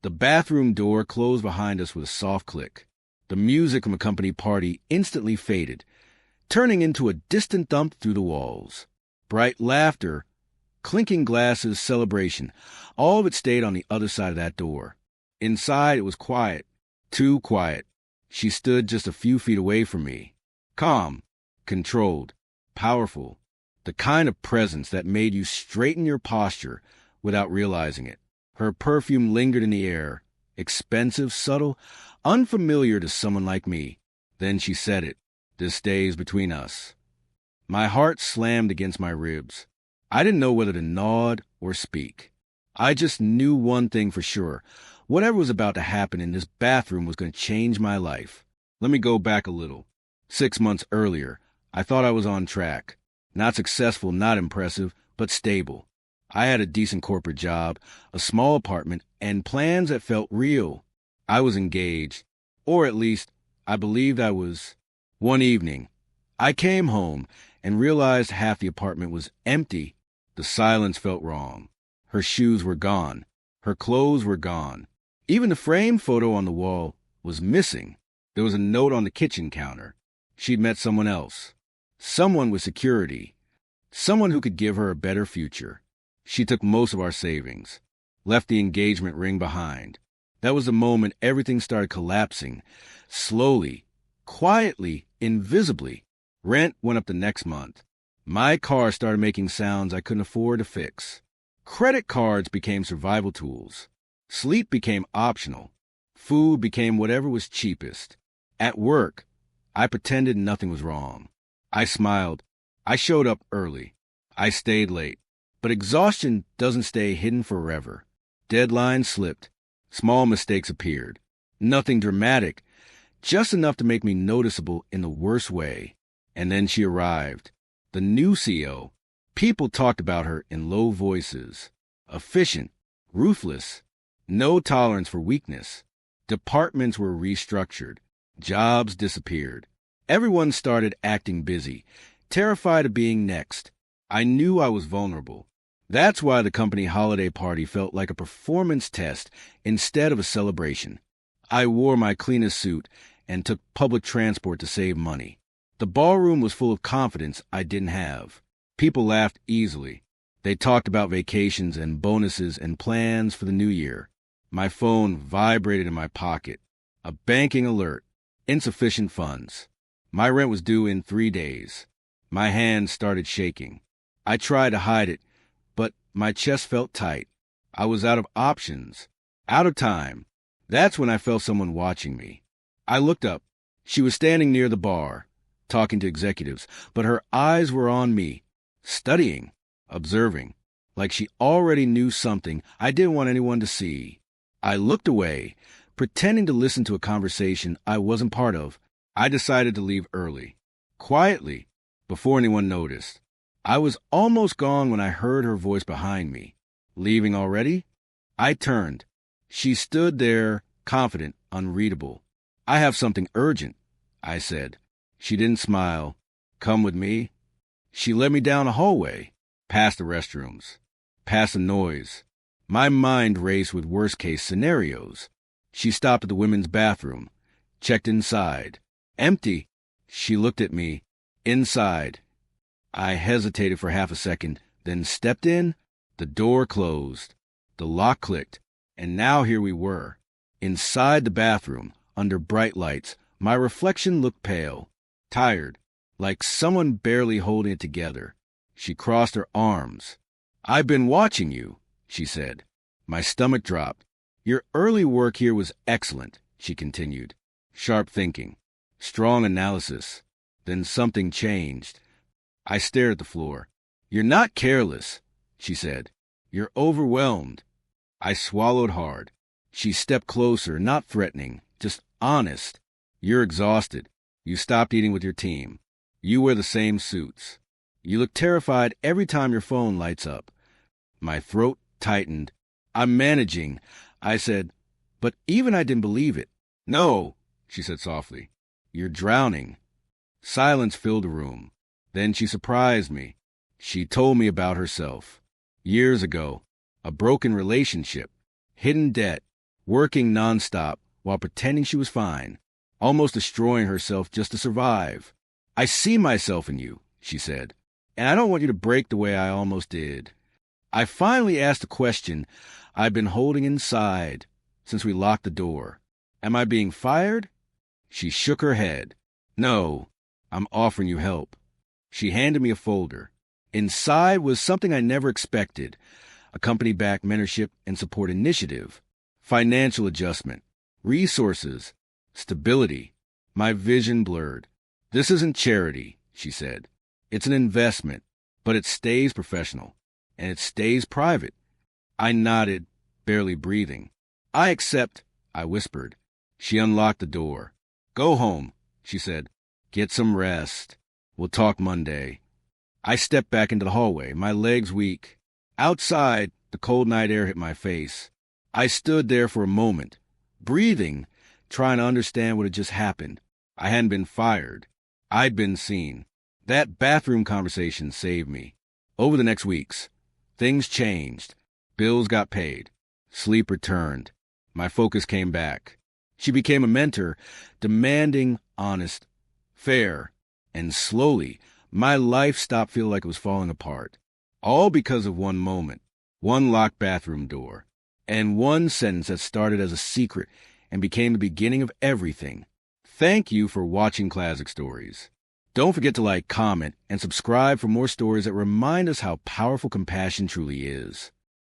The bathroom door closed behind us with a soft click. The music from a company party instantly faded, turning into a distant thump through the walls. Bright laughter, clinking glasses, celebration. All of it stayed on the other side of that door. Inside, it was quiet. Too quiet. She stood just a few feet away from me. Calm, controlled, powerful. The kind of presence that made you straighten your posture without realizing it. Her perfume lingered in the air. Expensive, subtle, unfamiliar to someone like me. Then she said it. This stays between us. My heart slammed against my ribs. I didn't know whether to nod or speak. I just knew one thing for sure. Whatever was about to happen in this bathroom was going to change my life. Let me go back a little. 6 months earlier, I thought I was on track. Not successful, not impressive, but stable. I had a decent corporate job, a small apartment, and plans that felt real. I was engaged, or at least I believed I was. One evening, I came home and realized half the apartment was empty. The silence felt wrong. Her shoes were gone. Her clothes were gone. Even the framed photo on the wall was missing. There was a note on the kitchen counter. She'd met someone else. Someone with security. Someone who could give her a better future. She took most of our savings. Left the engagement ring behind. That was the moment everything started collapsing. Slowly, quietly, invisibly. Rent went up the next month. My car started making sounds I couldn't afford to fix. Credit cards became survival tools. Sleep became optional. Food became whatever was cheapest. At work, I pretended nothing was wrong. I smiled. I showed up early. I stayed late. But exhaustion doesn't stay hidden forever. Deadlines slipped. Small mistakes appeared. Nothing dramatic, just enough to make me noticeable in the worst way. And then she arrived. The new CEO. People talked about her in low voices. Efficient, ruthless, no tolerance for weakness. Departments were restructured. Jobs disappeared. Everyone started acting busy, terrified of being next. I knew I was vulnerable. That's why the company holiday party felt like a performance test instead of a celebration. I wore my cleanest suit and took public transport to save money. The ballroom was full of confidence I didn't have. People laughed easily. They talked about vacations and bonuses and plans for the new year. My phone vibrated in my pocket. A banking alert. Insufficient funds. My rent was due in 3 days. My hands started shaking. I tried to hide it, but my chest felt tight. I was out of options. Out of time. That's when I felt someone watching me. I looked up. She was standing near the bar, talking to executives, but her eyes were on me, studying, observing, like she already knew something I didn't want anyone to see. I looked away, pretending to listen to a conversation I wasn't part of. I decided to leave early, quietly, before anyone noticed. I was almost gone when I heard her voice behind me. Leaving already? I turned. She stood there, confident, unreadable. I have something urgent, I said. She didn't smile. Come with me? She led me down a hallway, past the restrooms, past the noise. My mind raced with worst-case scenarios. She stopped at the women's bathroom, checked inside. Empty. She looked at me. Inside. I hesitated for half a second, then stepped in. The door closed. The lock clicked. And now here we were. Inside the bathroom, under bright lights, my reflection looked pale, tired, like someone barely holding it together. She crossed her arms. I've been watching you, she said. My stomach dropped. Your early work here was excellent, she continued. Sharp thinking. Strong analysis. Then something changed. I stared at the floor. You're not careless, she said. You're overwhelmed. I swallowed hard. She stepped closer, not threatening, just honest. You're exhausted. You stopped eating with your team. You wear the same suits. You look terrified every time your phone lights up. My throat tightened. I'm managing, I said, but even I didn't believe it. No, she said softly. You're drowning. Silence filled the room. Then she surprised me. She told me about herself. Years ago, a broken relationship, hidden debt, working nonstop while pretending she was fine, almost destroying herself just to survive. "I see myself in you," she said, "and I don't want you to break the way I almost did." I finally asked a question I'd been holding inside since we locked the door. "Am I being fired?" She shook her head. "No, I'm offering you help." She handed me a folder. Inside was something I never expected: a company-backed mentorship and support initiative, financial adjustment, resources, stability. My vision blurred. "This isn't charity," she said. "It's an investment, but it stays professional, and it stays private." I nodded, barely breathing. "I accept," I whispered. She unlocked the door. "Go home," she said. "Get some rest. We'll talk Monday." I stepped back into the hallway, my legs weak. Outside, the cold night air hit my face. I stood there for a moment, breathing, trying to understand what had just happened. I hadn't been fired. I'd been seen. That bathroom conversation saved me. Over the next weeks, things changed. Bills got paid. Sleep returned. My focus came back. She became a mentor, demanding, honest, fair, and slowly, my life stopped feeling like it was falling apart. All because of one moment, one locked bathroom door, and one sentence that started as a secret and became the beginning of everything. Thank you for watching Classic Stories. Don't forget to like, comment, and subscribe for more stories that remind us how powerful compassion truly is.